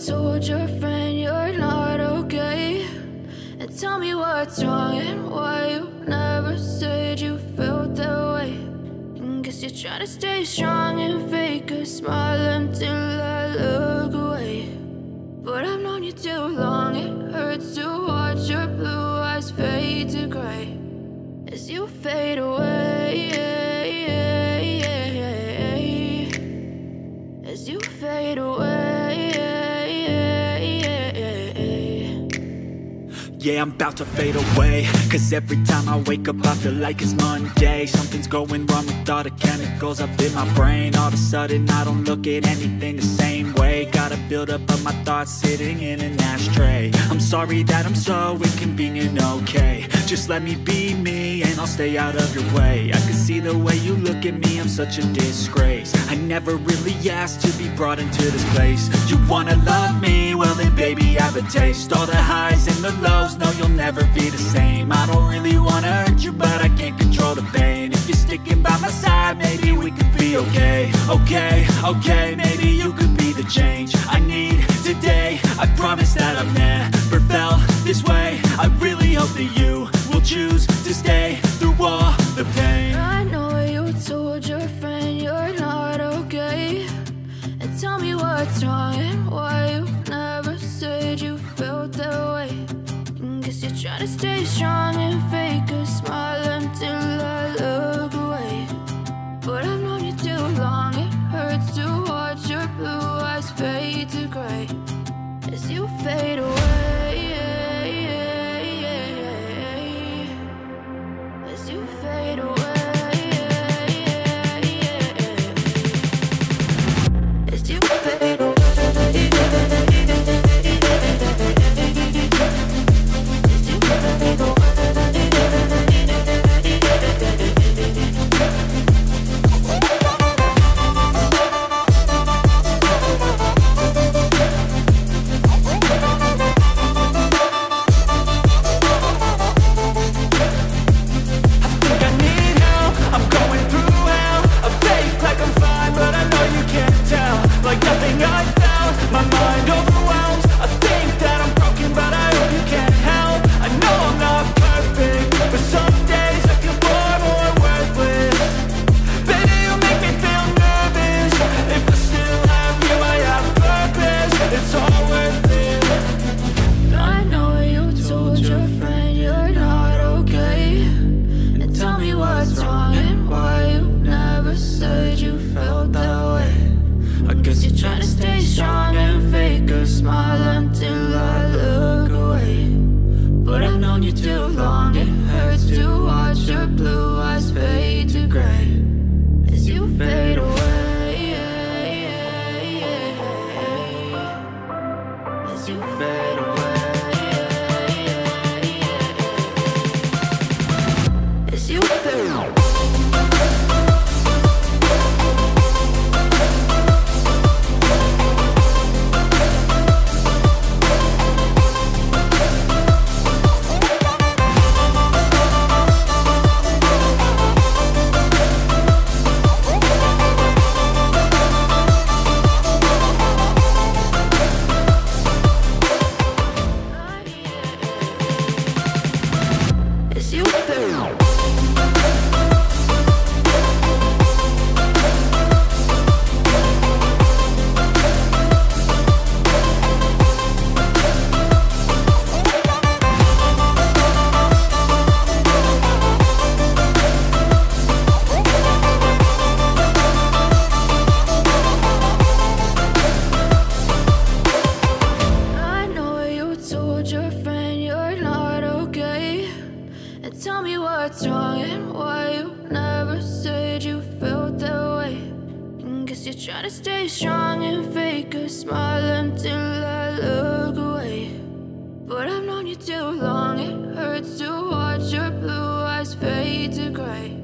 told your friend you're not okay, and tell me what's wrong and why you never said you felt that way. And guess you're trying to stay strong and fake a smile until I look away. But I've known you too long, it hurts to watch your blue eyes fade to gray as you fade away, as you fade away. Yeah, I'm about to fade away, cause every time I wake up I feel like it's Monday. Something's going wrong with all the chemicals up in my brain. All of a sudden I don't look at anything the same way. Got a buildup of my thoughts sitting in an ashtray. I'm sorry that I'm so inconvenient, okay. Just let me be me and I'll stay out of your way. I can see the way you look at me, I'm such a disgrace. I never really asked to be brought into this place. You wanna love me? Well then baby I have a taste. All the highs and the lows, no you'll never be the same. I don't really wanna hurt you but I can't control the pain. If you're sticking by my side maybe we could be okay. Okay, maybe you could be the change I need today. I promise that I've never felt this way. I really hope that you will choose to stay through all the pain. I know you told your friend you're not okay, and tell me what's wrong and why you never said you felt that way. And guess you're trying to stay strong and fake a smile until I look away. But I've known you too long, it hurts to watch your blue eyes fade to gray as you fade away, as you fade away, as you fade away. Tell me what's wrong and why you never said you felt that way. And guess you're trying to stay strong and fake a smile until I look away. But I've known you too long, it hurts to watch your blue eyes fade to gray